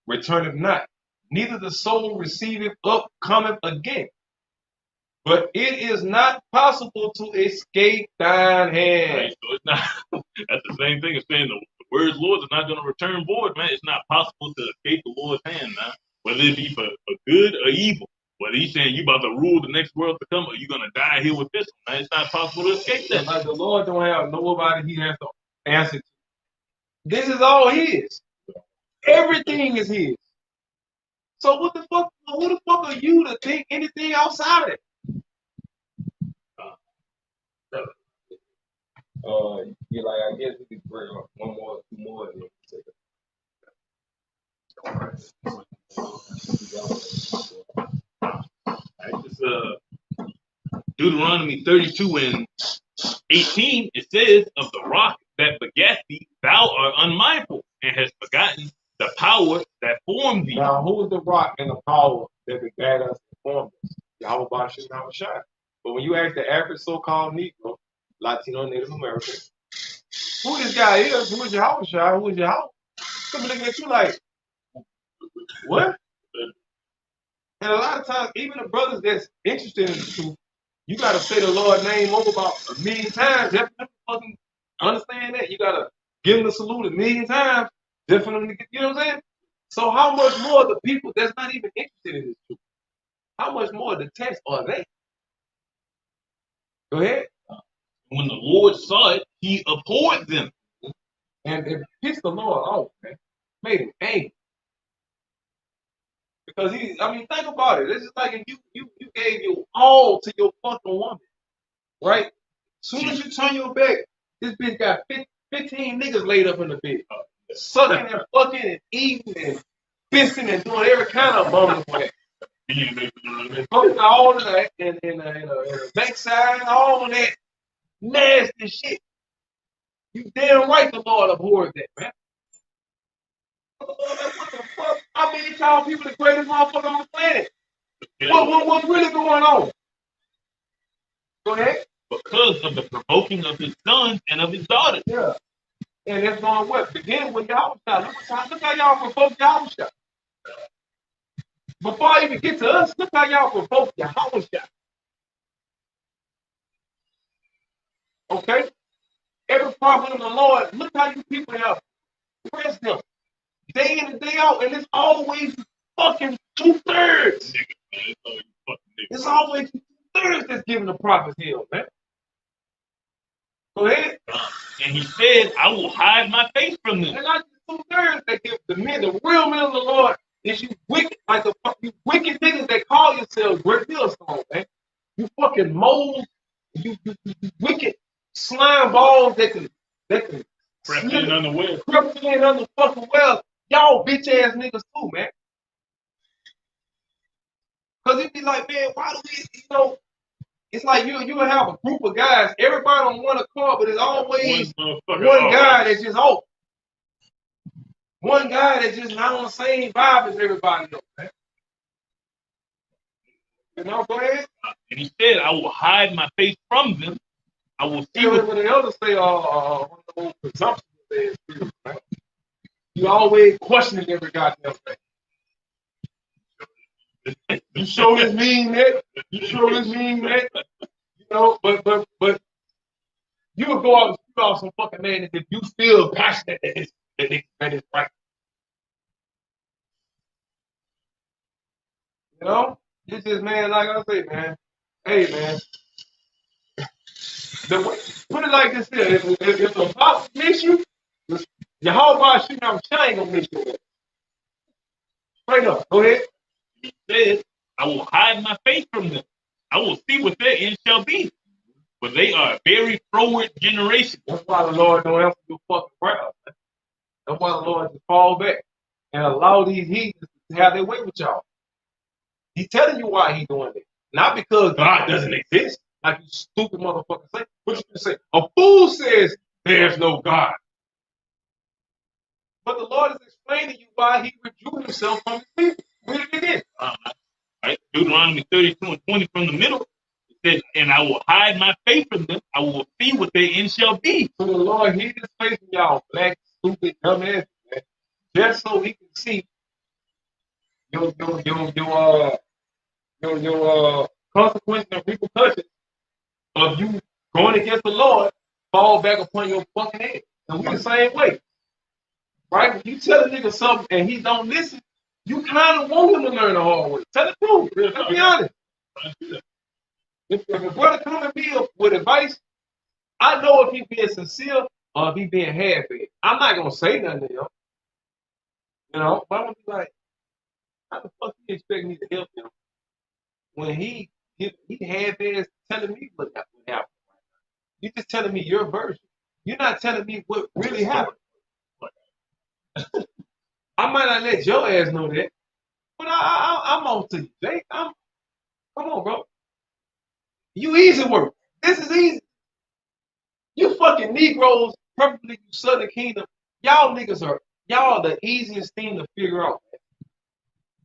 returneth not, neither the soul receiveth up, cometh again. But it is not possible to escape thine hand. Right, so it's not. That's the same thing as saying the words Lord are not going to return void, man. It's not possible to escape the Lord's hand, man. Whether it be for good or evil. Whether he's saying you about to rule the next world to come, or you're going to die here with this one, man. It's not possible to escape that. Like the Lord don't have nobody he has to answer to. This is all his. Everything is his. So what the fuck? Who the fuck are you to think anything outside of it? Yeah, like I guess we could bring up one more, two more, and then take it. Deuteronomy 32 and 18, it says, of the rock that begat thee, thou art unmindful, and hast forgotten the power that formed thee. Now, who is the rock and the power that begat us and formed us? Yahweh Bashim Shai. But when you ask the average so-called Negro, Latino, Native American, who this guy is, who is Yahweh Shai, who is Yahweh? Come looking at you like, what? And a lot of times, even the brothers that's interested in the truth, you got to say the Lord's name over about 1,000,000 times just to fucking understand that. You got to give them the salute 1,000,000 times just for them to get, you know what I'm saying? So how much more the people that's not even interested in this truth? How much more the text are they? Go ahead. When the Lord saw it, he abhorred them. And it pissed the Lord off, man. Made him angry. Because think about it. It's just like if you gave your all to your fucking woman, right? As soon as you turn your back, this bitch got 15 niggas laid up in the bed. Sucking and fucking and eating and fisting and doing every kind of abominable act. Fucking all of that in a, in a backside, all of that nasty shit. You damn right the Lord abhors that, man. What the fuck? How many call people the greatest motherfucker on the planet? What's really going on? Go ahead. Because of the provoking of his sons and of his daughters. Yeah. And it's going what? Beginning with Yahweh. Look how y'all provoke Yahweh. Before I even get to us, look how y'all provoke Yahweh. Okay? Every prophet of the Lord, look how you people have pressed them day in and day out, and it's always fucking 2/3. It's always 2/3 that's giving the prophets hell, man. Go ahead. And he said, I will hide my face from them. And not just 2/3 that give the men, the real men of the Lord, is you wicked, like you wicked niggas that call yourselves great millstones, man. You fucking moles, you wicked slime balls that can Crept in unaware. crept in under fucking well. Y'all bitch ass niggas too, man. Cause it be like, man, why do we, it's like you will have a group of guys, everybody on one accord, but it's always one guy that's just off. One guy that's just not on the same vibe as everybody else, man. Go ahead. And he said, I will hide my face from them. I will see what the elders say, one of the old presumptions is, right? You always questioning every goddamn thing. You sure this mean that? You sure this mean that? But you would go out and speak off some fucking man if you feel passionate that it's right. This is, man, like I say, man. Hey, man. Put it like this here. If the box miss you, Jehovah shooting out ain't gonna miss you. Straight up. Go ahead. He said, I will hide my face from them. I will see what their end shall be. But they are a very froward generation. That's why the Lord don't answer your fucking prayer. That's why the Lord just fall back and allow these heathens to have their way with y'all. He's telling you why he's doing it. Not because God doesn't exist, like you stupid motherfucker say. What you say? A fool says there's no God. But the Lord is explaining to you why he withdrew himself from his people. Read it again. Right? Deuteronomy 32 and 20 from the middle. It says, and I will hide my face from them. I will see what their end shall be. So the Lord hid his face from y'all, black, stupid, dumb ass, man. Just so he can see your consequences and repercussions of you going against the Lord fall back upon your fucking head. And we the same way. Right? When you tell a nigga something and he don't listen, you kind of want him to learn the hard way. Tell the truth. Let's be honest. If a brother come to me with advice, I know if he being sincere or if he being half-assed. I'm not going to say nothing to him. But I'm going to be like, how the fuck do you expect me to help him when he half-assed telling me what happened? You're just telling me your version. You're not telling me what really happened. I might not let your ass know that, but I'm on to you, Jake. Come on, bro. You easy work. This is easy. You fucking Negroes, preferably you Southern Kingdom, y'all niggas y'all the easiest thing to figure out.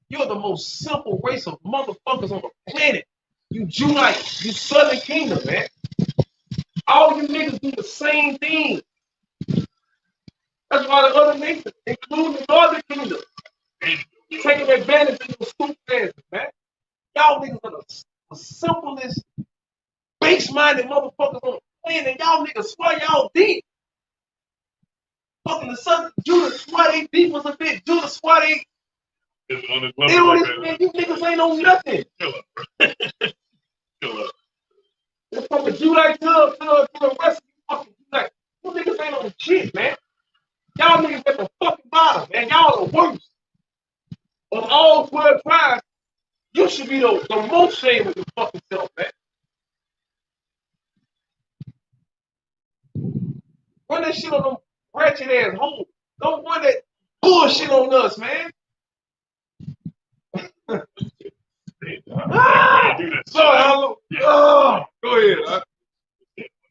You're the most simple race of motherfuckers on the planet. You Jewite, you Southern Kingdom, man. All you niggas do the same thing. That's why the other nations, including the Northern Kingdom, taking advantage of the stupid asses, man. Y'all niggas are the simplest, base-minded motherfuckers on the planet, and y'all niggas swear y'all deep. Fucking the Southern Judah swear they deep was a bit. Judah swear they don't man, you niggas ain't on nothing. Chill up. It's from the Judite to the rest of you fucking Judite. You niggas ain't on shit, man. Y'all niggas at the fucking bottom, man. Y'all the worst. Of all 12 tribes, you should be the most ashamed of your fucking self, man. Run that shit on them ratchet ass hoes. Don't run that bullshit on us, man. Sorry, go ahead.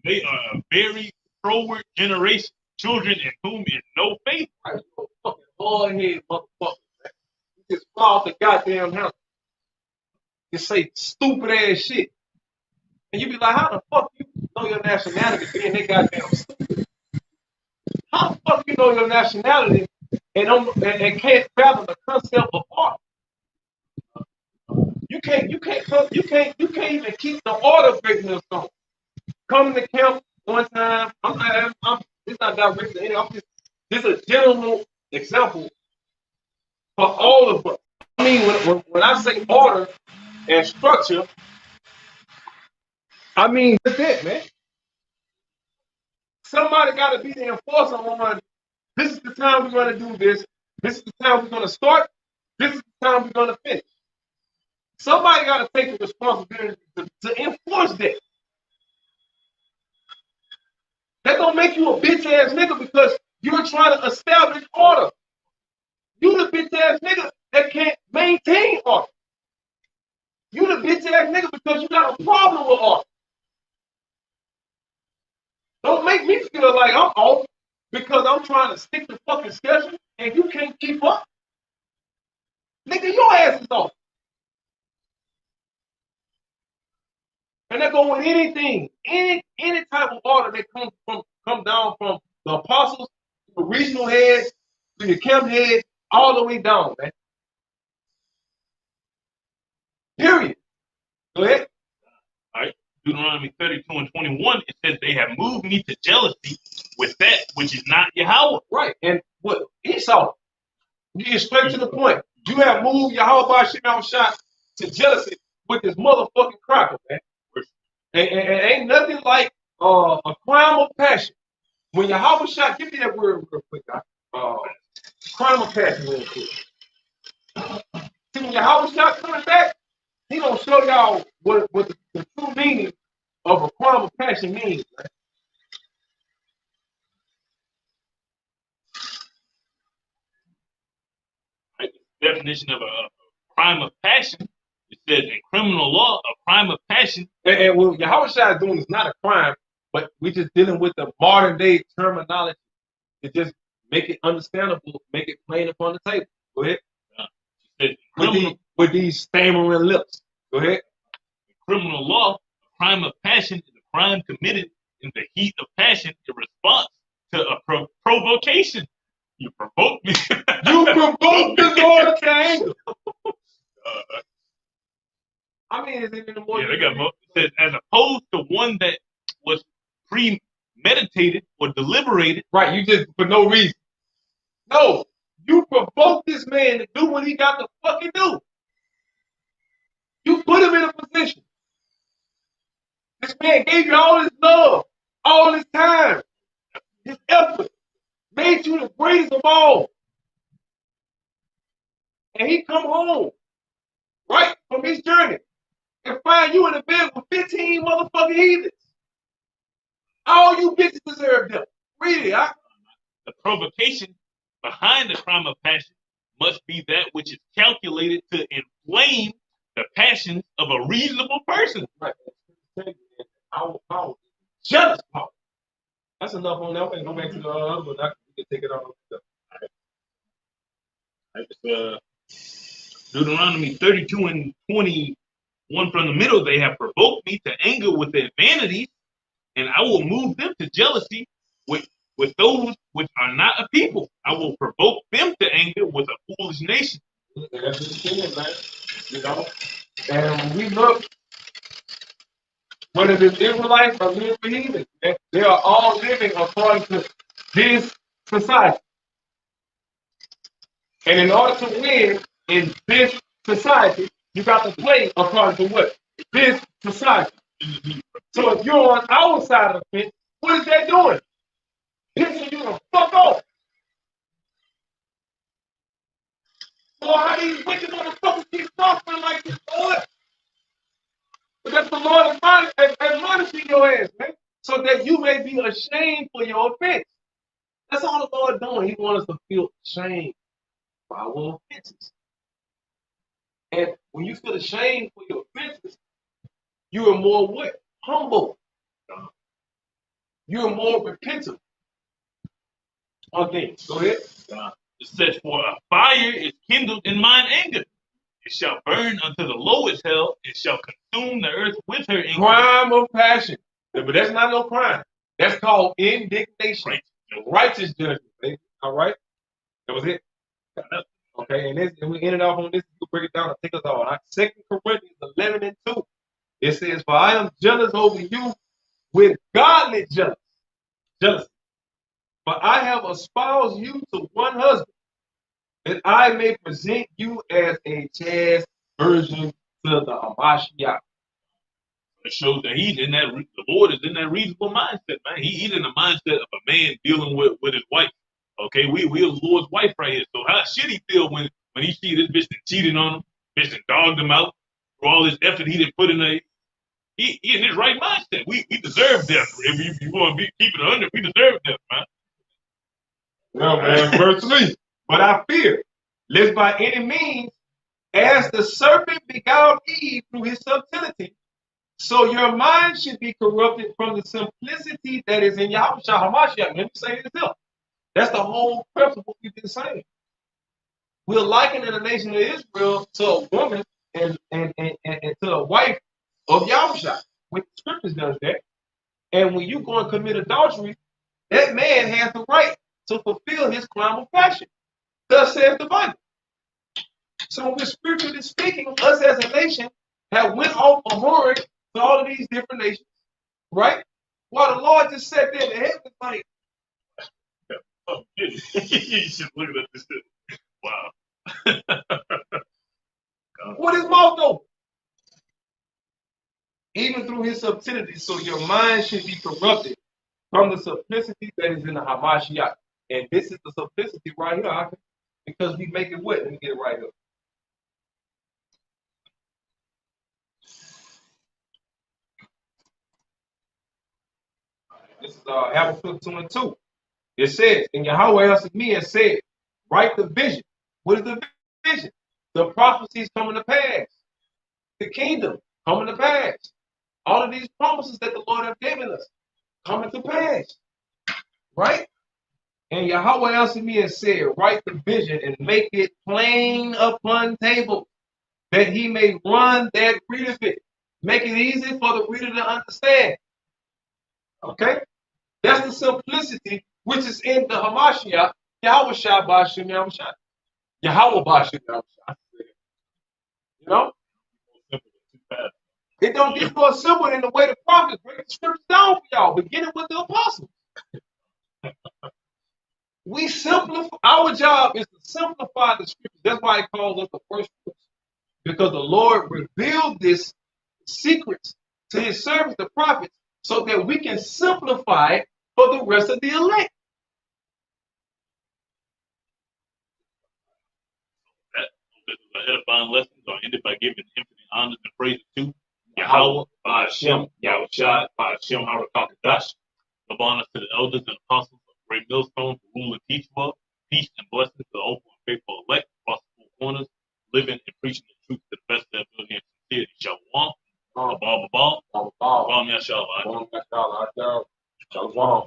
They are a very froward generation, children in whom is no faith. Right, you a fucking hard-headed motherfucker, man. You just fall off the goddamn house. You say stupid ass shit. And you be like, how the fuck you know your nationality being they goddamn stupid? How the fuck you know your nationality and can't fathom the concept of art? You can't even keep the order breaking us on. Come to camp one time. It's not directed to any. This is a general example for all of us. I mean, when I say order and structure, I mean that's it, man. Somebody got to be the enforcer on. This is the time we're going to do this. This is the time we're going to start. This is the time we're going to finish. Somebody got to take the responsibility to enforce that. That don't make you a bitch ass nigga because you're trying to establish order. You the bitch ass nigga that can't maintain order. You the bitch ass nigga because you got a problem with order. Don't make me feel like I'm off because I'm trying to stick to fucking schedule and you can't keep up. Nigga, your ass is off. And that go with anything, any type of order that come down from the apostles, the regional heads, to the camp head, all the way down, man. Period. Go ahead. All right. Deuteronomy 32:21, it says they have moved me to jealousy with that which is not Yahweh. Right. And what Esau, you get straight to the point. You have moved Yahweh Shot to jealousy with this motherfucking cracker, man. And ain't nothing like a crime of passion. When Yahweh Shot, give me that word real quick, guys. Crime of passion real quick. See, when Yahweh Shot coming back, he gonna show y'all what the true meaning of a crime of passion means, right? Right? The definition of a crime of passion, it says in criminal law, a crime of passion. And what Yahweh Shai is doing is not a crime, but we just dealing with the modern day terminology to just make it understandable, make it plain upon the table. Go ahead. With these stammering lips. Go ahead. In criminal law, a crime of passion is a crime committed in the heat of passion in response to a provocation. You provoked me. You provoked this order to anger. I mean, is it in the more? Yeah, they got more. It says, as opposed to one that was premeditated or deliberated. Right, you just for no reason. No, you provoked this man to do what he got to fucking do. You put him in a position. This man gave you all his love, all his time, his effort, made you the greatest of all. And he come home, right, from his journey, and find you in the bed with 15 motherfucking heathens. All you bitches deserve them. Really, huh? The provocation behind the crime of passion must be that which is calculated to inflame the passions of a reasonable person. Right. Our power. Jealous power. That's enough on that. I'm going to go back to the other one. We can take it on. Deuteronomy 32:21 from the middle, they have provoked me to anger with their vanities, and I will move them to jealousy with those which are not a people. I will provoke them to anger with a foolish nation. That's what it is, man. You know? And when we look, whether it's Israelites or heathens, they are all living according to this society. And in order to win in this society, you got to play according to what? This society. So if you're on our side of the fence, what is that doing? Pissing you the fuck off. Boy, how these wicked motherfuckers keep suffering like this, boy? Because the Lord is admonishing your ass, man, so that you may be ashamed for your offense. That's all the Lord doing. He wants us to feel ashamed for our offenses. And when you feel ashamed for your offenses, you are more what? Humble. you're more repentant on things. Go ahead. It says, for a fire is kindled in mine anger. It shall burn unto the lowest hell. It shall consume the earth with her anger. Crime of passion. But that's not no crime. That's called indignation. Righteous judgment, baby. All right? That was it. Okay, and we ended off on this. You break it down and take us all. 2 Corinthians 11:2. It says, for I am jealous over you with godly jealousy. For I have espoused you to one husband, that I may present you as a chaste virgin to the Hamashiach. It shows that the Lord is in that reasonable mindset, man. He's in the mindset of a man dealing with his wife. Okay, we're the Lord's wife right here. So how should he feel when he see this bitch that cheated on him, bitch that dogged him out for all this effort he didn't put in there? He in his right mindset. We deserve death. If you want to keep it 100, we deserve death, man. No, man, verse 3. But I fear, lest by any means, as the serpent beguiled Eve through his subtlety, so your mind should be corrupted from the simplicity that is in Yahushua HaMashiach. Let me say this here. That's the whole principle we've been saying. We're likening the nation of Israel to a woman and to a wife of Yahushua, which the scriptures does that. And when you go and commit adultery, that man has the right to fulfill his crime of passion. Thus says the Bible. So when we're spiritually speaking, us as a nation have went off a whoring to all of these different nations, right? While the Lord just sat there in the heavens like, oh, you should look at this. Wow. what is mouth open? Even through his subtlety, so your mind should be corrupted from the simplicity that is in the Hamashiach. And this is the simplicity right here, because we make it wet. Let me get it right here. This is Habakkuk 2:2. It says, and Yahweh answered me and said, write the vision. What is the vision? The prophecies coming to pass. The kingdom coming to pass. All of these promises that the Lord has given us coming to pass. Right? And Yahweh answered me and said, write the vision and make it plain upon table, that he may run that readeth it. Make it easy for the reader to understand. Okay? That's the simplicity which is in the Hamashiach, Yahweh Bashim Yahushua. Yahweh Bashim Yahushua. You know? It don't get more simple than the way the prophets break the scriptures down for y'all, beginning with the apostles. We simplify, our job is to simplify the scriptures. That's why it calls us the first fruits. Because the Lord revealed this secrets to his servants, the prophets, so that we can simplify it for the rest of the elect. This is a edifying lesson are ended by giving infinite honors and praises to Yahweh, Ba'ashem, Yahushua, Ba'ashem, Harakakadash. Give honors to the elders and apostles of Great Millstone for rule and teach well. Peace and blessings to the open and faithful elect across the four corners, living and preaching the truth to the best of their ability and sincerity. Shalom. Shalom. Shalom. Shalom. Shalom. Shalom. Shalom. Shalom. Shalom. Shalom.